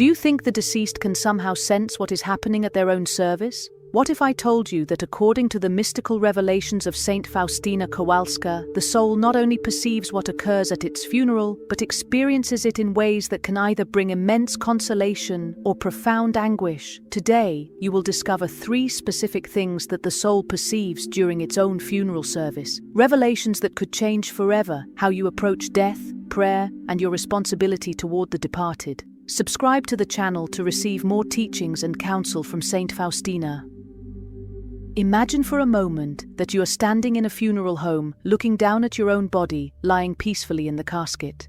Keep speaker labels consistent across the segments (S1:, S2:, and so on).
S1: Do you think the deceased can somehow sense what is happening at their own service? What if I told you that according to the mystical revelations of Saint Faustina Kowalska, the soul not only perceives what occurs at its funeral, but experiences it in ways that can either bring immense consolation or profound anguish? Today, you will discover 3 specific things that the soul perceives during its own funeral service. Revelations that could change forever how you approach death, prayer, and your responsibility toward the departed. Subscribe to the channel to receive more teachings and counsel from Saint Faustina. Imagine for a moment that you are standing in a funeral home, looking down at your own body, lying peacefully in the casket.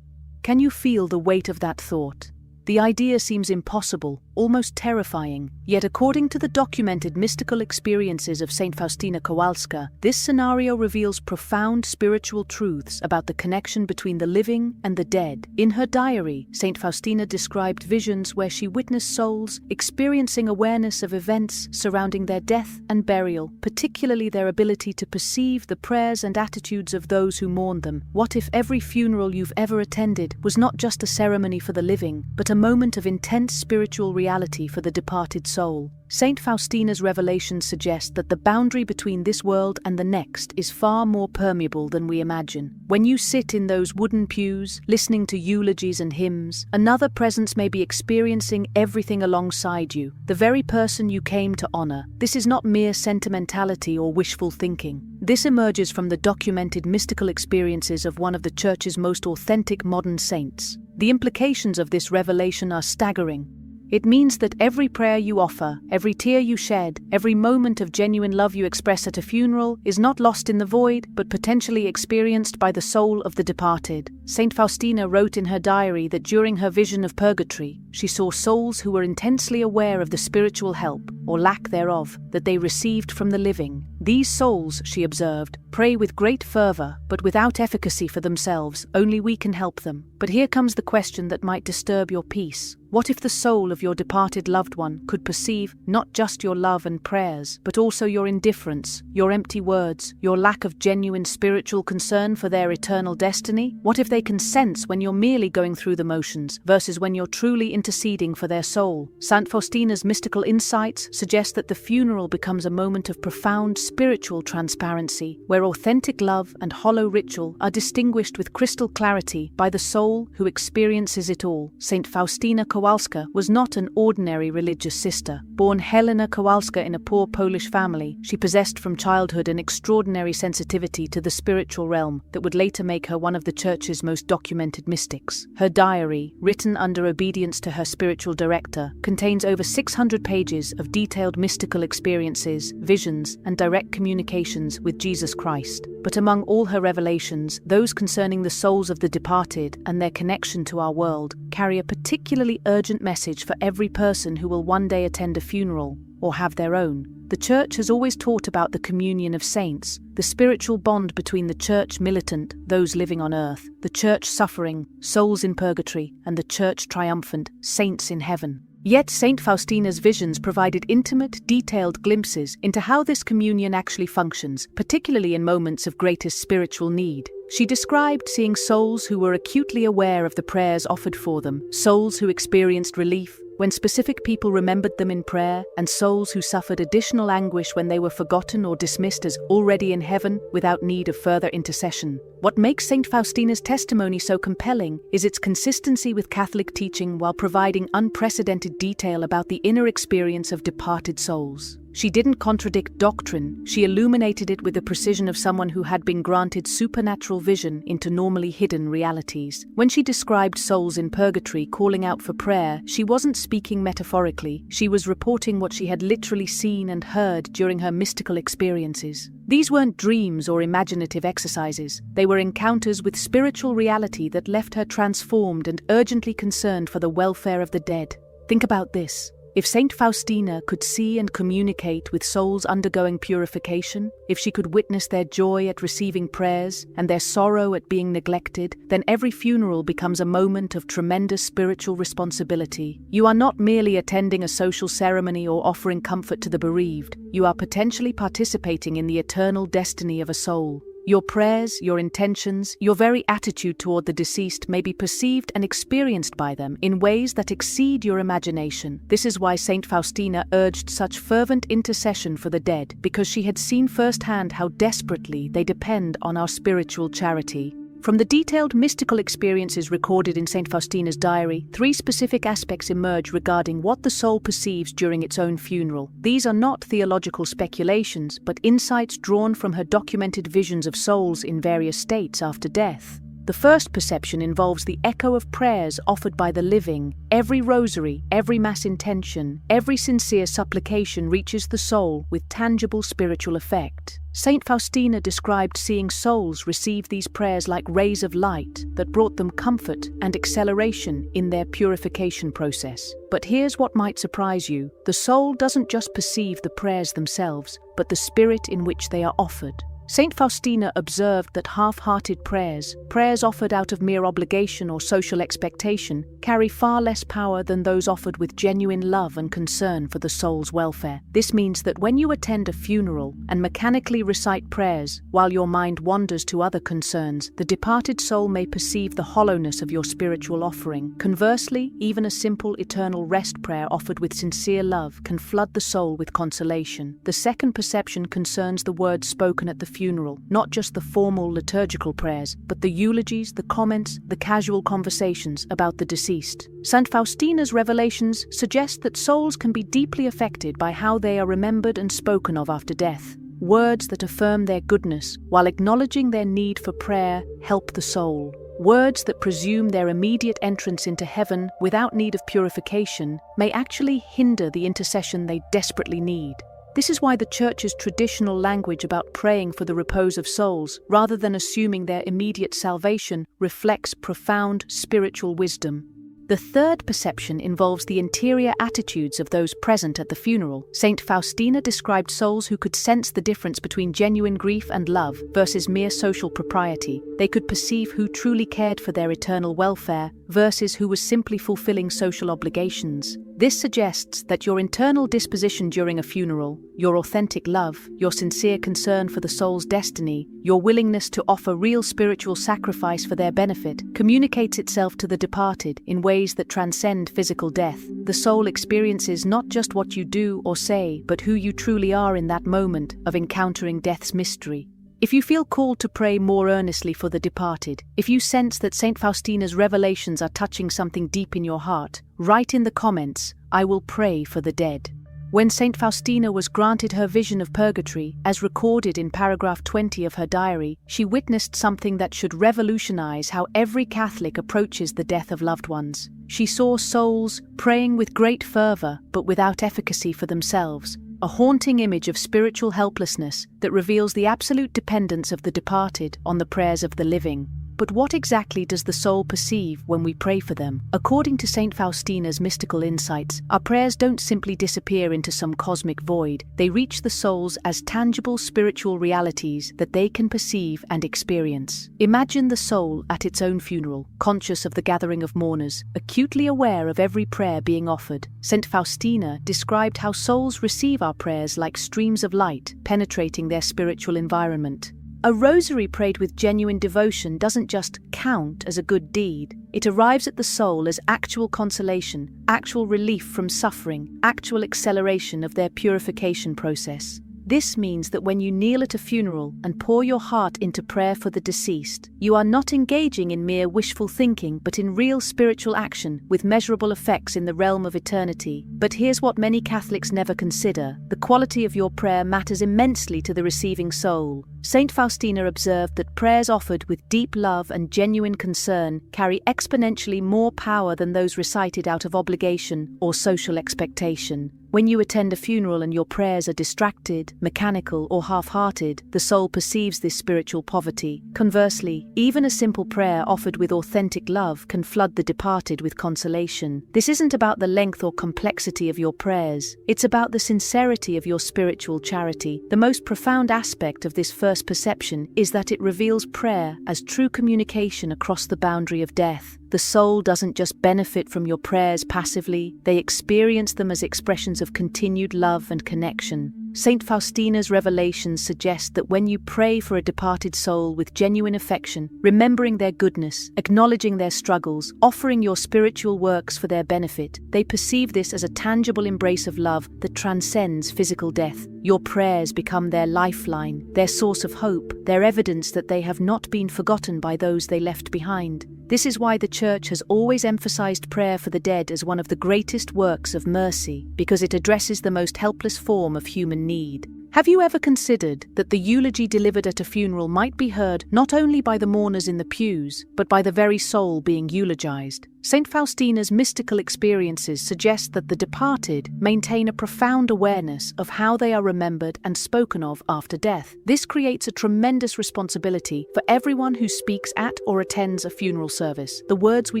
S1: Can you feel the weight of that thought? The idea seems impossible, almost terrifying, yet according to the documented mystical experiences of Saint Faustina Kowalska, this scenario reveals profound spiritual truths about the connection between the living and the dead. In her diary, Saint Faustina described visions where she witnessed souls experiencing awareness of events surrounding their death and burial, particularly their ability to perceive the prayers and attitudes of those who mourn them. What if every funeral you've ever attended was not just a ceremony for the living, but a moment of intense spiritual reality for the departed soul? Saint Faustina's revelations suggest that the boundary between this world and the next is far more permeable than we imagine. When you sit in those wooden pews, listening to eulogies and hymns, another presence may be experiencing everything alongside you, the very person you came to honor. This is not mere sentimentality or wishful thinking. This emerges from the documented mystical experiences of one of the Church's most authentic modern saints. The implications of this revelation are staggering. It means that every prayer you offer, every tear you shed, every moment of genuine love you express at a funeral is not lost in the void, but potentially experienced by the soul of the departed. Saint Faustina wrote in her diary that during her vision of purgatory, she saw souls who were intensely aware of the spiritual help, or lack thereof, that they received from the living. These souls, she observed, pray with great fervor, but without efficacy for themselves. Only we can help them. But here comes the question that might disturb your peace. What if the soul of your departed loved one could perceive not just your love and prayers, but also your indifference, your empty words, your lack of genuine spiritual concern for their eternal destiny? What if they can sense when you're merely going through the motions versus when you're truly interceding for their soul? Saint Faustina's mystical insights suggest that the funeral becomes a moment of profound spiritual transparency, where authentic love and hollow ritual are distinguished with crystal clarity by the soul who experiences it all. Saint Faustina Kowalska was not an ordinary religious sister. Born Helena Kowalska in a poor Polish family, she possessed from childhood an extraordinary sensitivity to the spiritual realm that would later make her one of the Church's most documented mystics. Her diary, written under obedience to her spiritual director, contains over 600 pages of detailed mystical experiences, visions, and direct communications with Jesus Christ. But among all her revelations, those concerning the souls of the departed and their connection to our world carry a particularly urgent message for every person who will one day attend a funeral or have their own. The Church has always taught about the communion of saints, the spiritual bond between the Church militant, those living on earth, the Church suffering, souls in purgatory, and the Church triumphant, saints in heaven. Yet Saint Faustina's visions provided intimate, detailed glimpses into how this communion actually functions, particularly in moments of greatest spiritual need. She described seeing souls who were acutely aware of the prayers offered for them, souls who experienced relief when specific people remembered them in prayer, and souls who suffered additional anguish when they were forgotten or dismissed as already in heaven without need of further intercession. What makes Saint Faustina's testimony so compelling is its consistency with Catholic teaching while providing unprecedented detail about the inner experience of departed souls. She didn't contradict doctrine, she illuminated it with the precision of someone who had been granted supernatural vision into normally hidden realities. When she described souls in purgatory calling out for prayer, she wasn't speaking metaphorically, she was reporting what she had literally seen and heard during her mystical experiences. These weren't dreams or imaginative exercises, they were encounters with spiritual reality that left her transformed and urgently concerned for the welfare of the dead. Think about this. If Saint Faustina could see and communicate with souls undergoing purification, if she could witness their joy at receiving prayers and their sorrow at being neglected, then every funeral becomes a moment of tremendous spiritual responsibility. You are not merely attending a social ceremony or offering comfort to the bereaved, you are potentially participating in the eternal destiny of a soul. Your prayers, your intentions, your very attitude toward the deceased may be perceived and experienced by them in ways that exceed your imagination. This is why Saint Faustina urged such fervent intercession for the dead, because she had seen firsthand how desperately they depend on our spiritual charity. From the detailed mystical experiences recorded in Saint Faustina's diary, 3 specific aspects emerge regarding what the soul perceives during its own funeral. These are not theological speculations, but insights drawn from her documented visions of souls in various states after death. The first perception involves the echo of prayers offered by the living. Every rosary, every mass intention, every sincere supplication reaches the soul with tangible spiritual effect. Saint Faustina described seeing souls receive these prayers like rays of light that brought them comfort and acceleration in their purification process. But here's what might surprise you. The soul doesn't just perceive the prayers themselves, but the spirit in which they are offered. Saint Faustina observed that half-hearted prayers offered out of mere obligation or social expectation, carry far less power than those offered with genuine love and concern for the soul's welfare. This means that when you attend a funeral and mechanically recite prayers while your mind wanders to other concerns, the departed soul may perceive the hollowness of your spiritual offering. Conversely, even a simple eternal rest prayer offered with sincere love can flood the soul with consolation. The second perception concerns the words spoken at the funeral, not just the formal liturgical prayers, but the eulogies, the comments, the casual conversations about the deceased. Saint Faustina's revelations suggest that souls can be deeply affected by how they are remembered and spoken of after death. Words that affirm their goodness while acknowledging their need for prayer help the soul. Words that presume their immediate entrance into heaven without need of purification may actually hinder the intercession they desperately need. This is why the Church's traditional language about praying for the repose of souls, rather than assuming their immediate salvation, reflects profound spiritual wisdom. The third perception involves the interior attitudes of those present at the funeral. Saint Faustina described souls who could sense the difference between genuine grief and love versus mere social propriety. They could perceive who truly cared for their eternal welfare versus who was simply fulfilling social obligations. This suggests that your internal disposition during a funeral, your authentic love, your sincere concern for the soul's destiny, your willingness to offer real spiritual sacrifice for their benefit, communicates itself to the departed in ways that transcend physical death. The soul experiences not just what you do or say, but who you truly are in that moment of encountering death's mystery. If you feel called to pray more earnestly for the departed, if you sense that Saint Faustina's revelations are touching something deep in your heart, write in the comments, "I will pray for the dead." When Saint Faustina was granted her vision of purgatory, as recorded in paragraph 20 of her diary, she witnessed something that should revolutionize how every Catholic approaches the death of loved ones. She saw souls praying with great fervor, but without efficacy for themselves, a haunting image of spiritual helplessness that reveals the absolute dependence of the departed on the prayers of the living. But what exactly does the soul perceive when we pray for them? According to Saint Faustina's mystical insights, our prayers don't simply disappear into some cosmic void. They reach the souls as tangible spiritual realities that they can perceive and experience. Imagine the soul at its own funeral, conscious of the gathering of mourners, acutely aware of every prayer being offered. Saint Faustina described how souls receive our prayers like streams of light, penetrating their spiritual environment. A rosary prayed with genuine devotion doesn't just count as a good deed. It arrives at the soul as actual consolation, actual relief from suffering, actual acceleration of their purification process. This means that when you kneel at a funeral and pour your heart into prayer for the deceased, you are not engaging in mere wishful thinking, but in real spiritual action with measurable effects in the realm of eternity. But here's what many Catholics never consider: the quality of your prayer matters immensely to the receiving soul. Saint Faustina observed that prayers offered with deep love and genuine concern carry exponentially more power than those recited out of obligation or social expectation. When you attend a funeral and your prayers are distracted, mechanical, or half-hearted, the soul perceives this spiritual poverty. Conversely, even a simple prayer offered with authentic love can flood the departed with consolation. This isn't about the length or complexity of your prayers. It's about the sincerity of your spiritual charity. The most profound aspect of this first perception is that it reveals prayer as true communication across the boundary of death. the soul doesn't just benefit from your prayers passively, they experience them as expressions of continued love and connection. Saint Faustina's revelations suggest that when you pray for a departed soul with genuine affection, remembering their goodness, acknowledging their struggles, offering your spiritual works for their benefit, they perceive this as a tangible embrace of love that transcends physical death. Your prayers become their lifeline, their source of hope, their evidence that they have not been forgotten by those they left behind. This is why the Church has always emphasized prayer for the dead as one of the greatest works of mercy, because it addresses the most helpless form of human need. Have you ever considered that the eulogy delivered at a funeral might be heard not only by the mourners in the pews, but by the very soul being eulogized? Saint Faustina's mystical experiences suggest that the departed maintain a profound awareness of how they are remembered and spoken of after death. This creates a tremendous responsibility for everyone who speaks at or attends a funeral service. The words we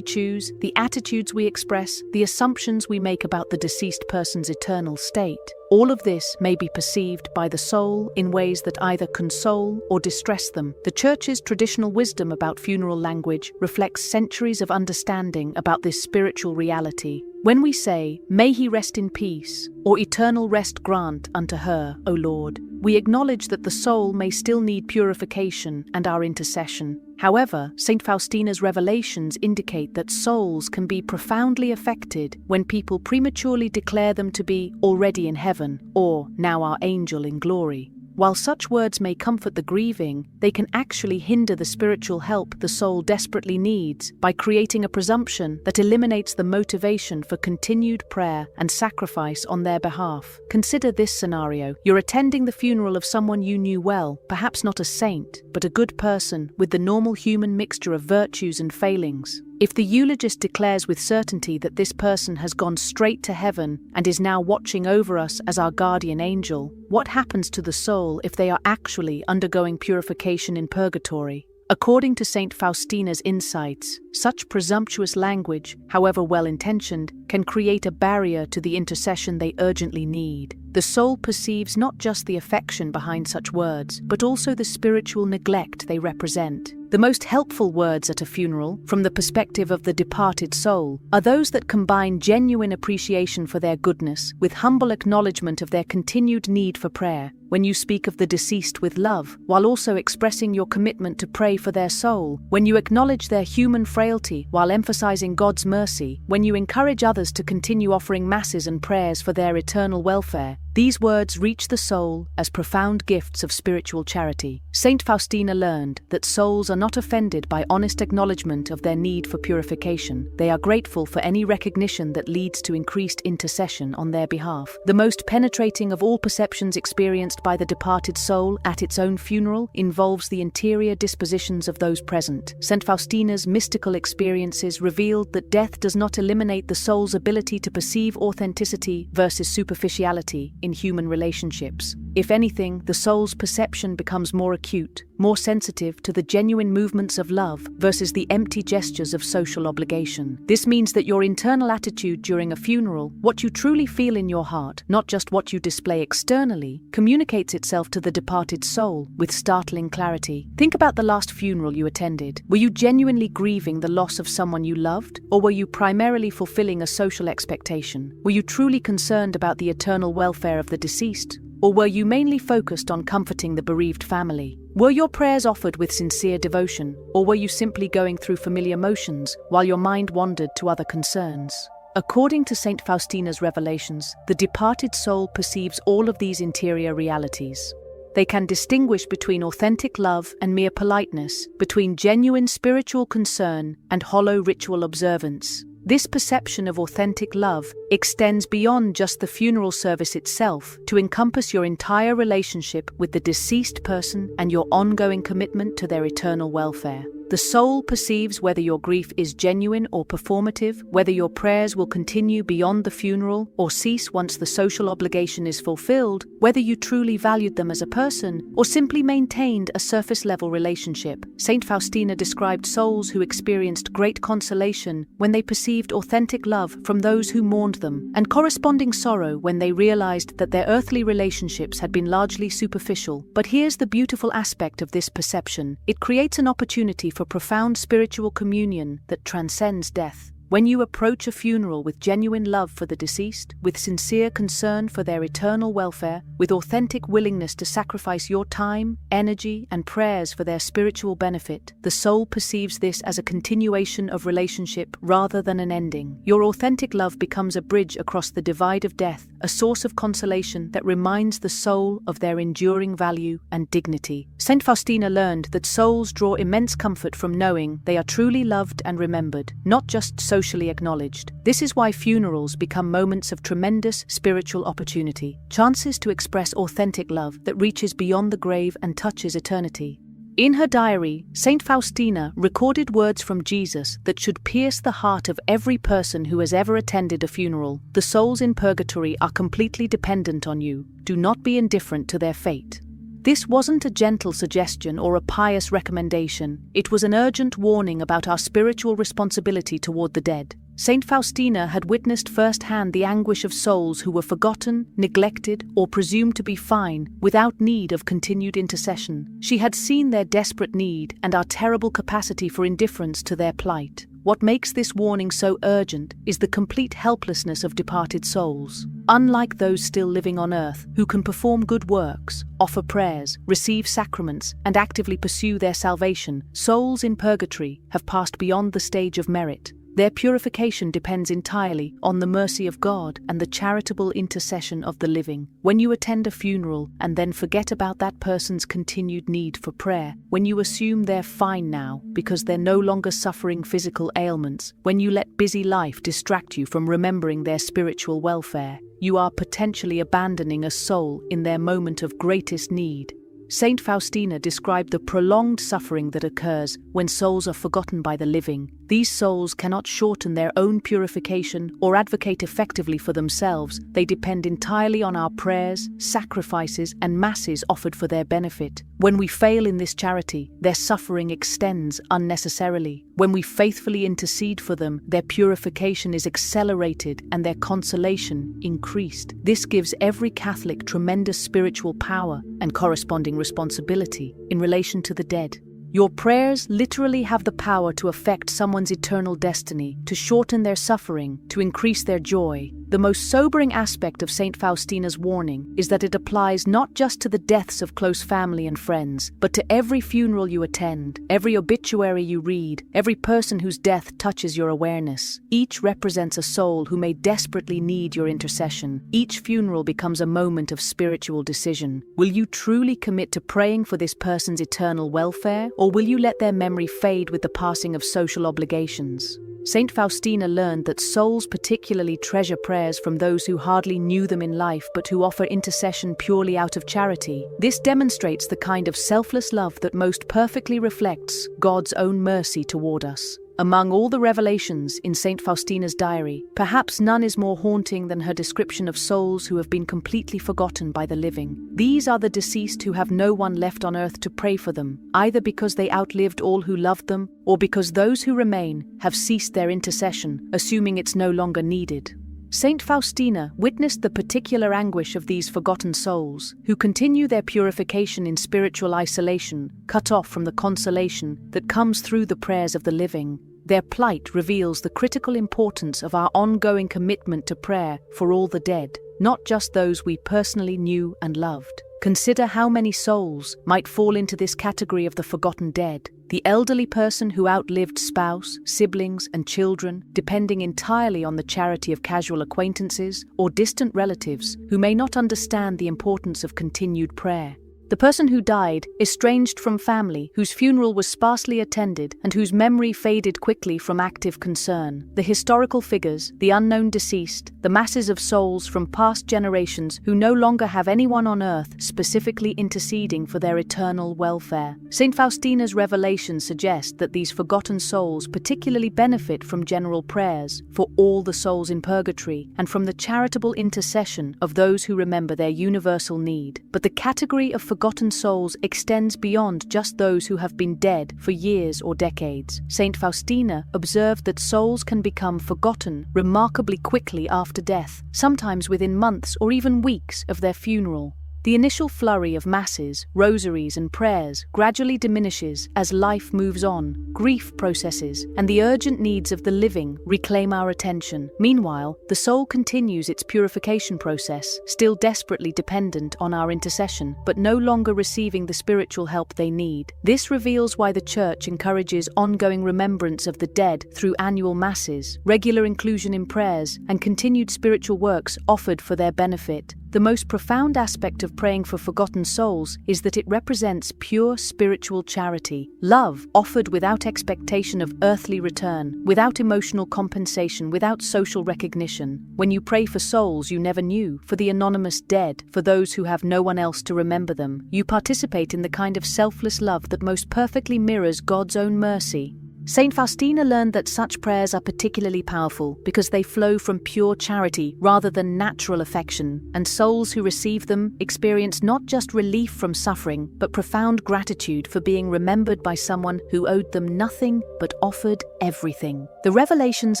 S1: choose, the attitudes we express, the assumptions we make about the deceased person's eternal state. All of this may be perceived by the soul in ways that either console or distress them. The Church's traditional wisdom about funeral language reflects centuries of understanding about this spiritual reality. When we say, "May he rest in peace," or "Eternal rest grant unto her, O Lord," we acknowledge that the soul may still need purification and our intercession. However, Saint Faustina's revelations indicate that souls can be profoundly affected when people prematurely declare them to be already in heaven, or now our angel in glory. While such words may comfort the grieving, they can actually hinder the spiritual help the soul desperately needs by creating a presumption that eliminates the motivation for continued prayer and sacrifice on their behalf. Consider this scenario. You're attending the funeral of someone you knew well, perhaps not a saint, but a good person with the normal human mixture of virtues and failings. If the eulogist declares with certainty that this person has gone straight to heaven and is now watching over us as our guardian angel, what happens to the soul if they are actually undergoing purification in purgatory? According to Saint Faustina's insights, such presumptuous language, however well-intentioned, can create a barrier to the intercession they urgently need. The soul perceives not just the affection behind such words, but also the spiritual neglect they represent. The most helpful words at a funeral, from the perspective of the departed soul, are those that combine genuine appreciation for their goodness with humble acknowledgement of their continued need for prayer. When you speak of the deceased with love, while also expressing your commitment to pray for their soul, when you acknowledge their human frailty while emphasizing God's mercy, when you encourage others to continue offering masses and prayers for their eternal welfare, these words reach the soul as profound gifts of spiritual charity. Saint Faustina learned that souls are not offended by honest acknowledgement of their need for purification. They are grateful for any recognition that leads to increased intercession on their behalf. The most penetrating of all perceptions experienced by the departed soul at its own funeral involves the interior dispositions of those present. Saint Faustina's mystical experiences revealed that death does not eliminate the soul's ability to perceive authenticity versus superficiality in human relationships. If anything, the soul's perception becomes more acute, more sensitive to the genuine movements of love versus the empty gestures of social obligation. This means that your internal attitude during a funeral, what you truly feel in your heart, not just what you display externally, communicates itself to the departed soul with startling clarity. Think about the last funeral you attended. Were you genuinely grieving the loss of someone you loved, or were you primarily fulfilling a social expectation? Were you truly concerned about the eternal welfare of the deceased? Or were you mainly focused on comforting the bereaved family? Were your prayers offered with sincere devotion, or were you simply going through familiar motions while your mind wandered to other concerns? According to Saint Faustina's revelations, the departed soul perceives all of these interior realities. They can distinguish between authentic love and mere politeness, between genuine spiritual concern and hollow ritual observance. This perception of authentic love extends beyond just the funeral service itself to encompass your entire relationship with the deceased person and your ongoing commitment to their eternal welfare. The soul perceives whether your grief is genuine or performative, whether your prayers will continue beyond the funeral or cease once the social obligation is fulfilled, whether you truly valued them as a person or simply maintained a surface-level relationship. Saint Faustina described souls who experienced great consolation when they perceived authentic love from those who mourned them, and corresponding sorrow when they realized that their earthly relationships had been largely superficial. But here's the beautiful aspect of this perception. It creates an opportunity for for profound spiritual communion that transcends death. When you approach a funeral with genuine love for the deceased, with sincere concern for their eternal welfare, with authentic willingness to sacrifice your time, energy, and prayers for their spiritual benefit, the soul perceives this as a continuation of relationship rather than an ending. Your authentic love becomes a bridge across the divide of death, a source of consolation that reminds the soul of their enduring value and dignity. Saint Faustina learned that souls draw immense comfort from knowing they are truly loved and remembered, not just socially acknowledged. This is why funerals become moments of tremendous spiritual opportunity, chances to express authentic love that reaches beyond the grave and touches eternity. In her diary, Saint Faustina recorded words from Jesus that should pierce the heart of every person who has ever attended a funeral. The souls in purgatory are completely dependent on you. Do not be indifferent to their fate. This wasn't a gentle suggestion or a pious recommendation. It was an urgent warning about our spiritual responsibility toward the dead. Saint Faustina had witnessed firsthand the anguish of souls who were forgotten, neglected, or presumed to be fine, without need of continued intercession. She had seen their desperate need and our terrible capacity for indifference to their plight. What makes this warning so urgent is the complete helplessness of departed souls. Unlike those still living on earth, who can perform good works, offer prayers, receive sacraments, and actively pursue their salvation, souls in purgatory have passed beyond the stage of merit. Their purification depends entirely on the mercy of God and the charitable intercession of the living. When you attend a funeral and then forget about that person's continued need for prayer, when you assume they're fine now because they're no longer suffering physical ailments, when you let busy life distract you from remembering their spiritual welfare, you are potentially abandoning a soul in their moment of greatest need. Saint Faustina described the prolonged suffering that occurs when souls are forgotten by the living. These souls cannot shorten their own purification or advocate effectively for themselves. They depend entirely on our prayers, sacrifices, and masses offered for their benefit. When we fail in this charity, their suffering extends unnecessarily. When we faithfully intercede for them, their purification is accelerated and their consolation increased. This gives every Catholic tremendous spiritual power and corresponding responsibility in relation to the dead. Your prayers literally have the power to affect someone's eternal destiny, to shorten their suffering, to increase their joy. The most sobering aspect of Saint Faustina's warning is that it applies not just to the deaths of close family and friends, but to every funeral you attend, every obituary you read, every person whose death touches your awareness. Each represents a soul who may desperately need your intercession. Each funeral becomes a moment of spiritual decision. Will you truly commit to praying for this person's eternal welfare, or will you let their memory fade with the passing of social obligations? Saint Faustina learned that souls particularly treasure prayers from those who hardly knew them in life but who offer intercession purely out of charity. This demonstrates the kind of selfless love that most perfectly reflects God's own mercy toward us. Among all the revelations in Saint Faustina's diary, perhaps none is more haunting than her description of souls who have been completely forgotten by the living. These are the deceased who have no one left on earth to pray for them, either because they outlived all who loved them, or because those who remain have ceased their intercession, assuming it's no longer needed. Saint Faustina witnessed the particular anguish of these forgotten souls, who continue their purification in spiritual isolation, cut off from the consolation that comes through the prayers of the living. Their plight reveals the critical importance of our ongoing commitment to prayer for all the dead, not just those we personally knew and loved. Consider how many souls might fall into this category of the forgotten dead. The elderly person who outlived spouse, siblings, and children, depending entirely on the charity of casual acquaintances or distant relatives who may not understand the importance of continued prayer. The person who died, estranged from family, whose funeral was sparsely attended, and whose memory faded quickly from active concern. The historical figures, the unknown deceased, the masses of souls from past generations who no longer have anyone on earth specifically interceding for their eternal welfare. Saint Faustina's revelations suggest that these forgotten souls particularly benefit from general prayers for all the souls in purgatory and from the charitable intercession of those who remember their universal need. But the category of forgotten souls extends beyond just those who have been dead for years or decades. Saint Faustina observed that souls can become forgotten remarkably quickly after death, sometimes within months or even weeks of their funeral. The initial flurry of masses, rosaries, and prayers gradually diminishes as life moves on, grief processes, and the urgent needs of the living reclaim our attention. Meanwhile, the soul continues its purification process, still desperately dependent on our intercession, but no longer receiving the spiritual help they need. This reveals why the Church encourages ongoing remembrance of the dead through annual masses, regular inclusion in prayers, and continued spiritual works offered for their benefit. The most profound aspect of praying for forgotten souls is that it represents pure spiritual charity, love offered without expectation of earthly return, without emotional compensation, without social recognition. When you pray for souls you never knew, for the anonymous dead, for those who have no one else to remember them, you participate in the kind of selfless love that most perfectly mirrors God's own mercy. Saint Faustina learned that such prayers are particularly powerful because they flow from pure charity rather than natural affection, and souls who receive them experience not just relief from suffering, but profound gratitude for being remembered by someone who owed them nothing but offered everything. The revelations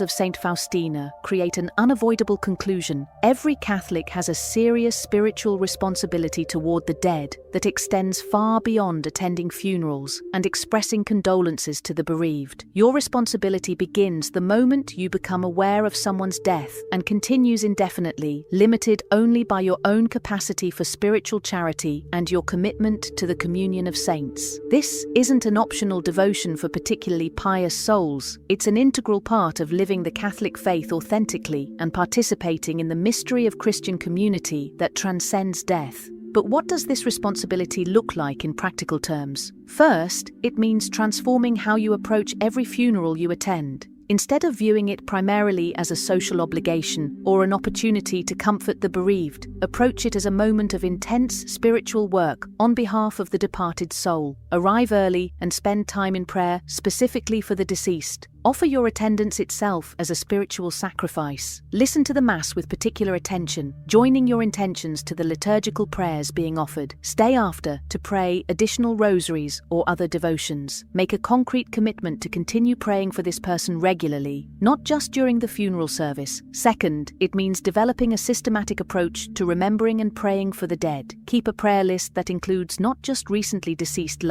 S1: of Saint Faustina create an unavoidable conclusion. Every Catholic has a serious spiritual responsibility toward the dead that extends far beyond attending funerals and expressing condolences to the bereaved. Your responsibility begins the moment you become aware of someone's death and continues indefinitely, limited only by your own capacity for spiritual charity and your commitment to the communion of saints. This isn't an optional devotion for particularly pious souls. It's an integral part of living the Catholic faith authentically and participating in the mystery of Christian community that transcends death. But what does this responsibility look like in practical terms? First, it means transforming how you approach every funeral you attend. Instead of viewing it primarily as a social obligation or an opportunity to comfort the bereaved, approach it as a moment of intense spiritual work on behalf of the departed soul. Arrive early and spend time in prayer specifically for the deceased. Offer your attendance itself as a spiritual sacrifice. Listen to the Mass with particular attention, joining your intentions to the liturgical prayers being offered. Stay after to pray additional rosaries or other devotions. Make a concrete commitment to continue praying for this person regularly, not just during the funeral service. Second, it means developing a systematic approach to remembering and praying for the dead. Keep a prayer list that includes not just recently deceased loved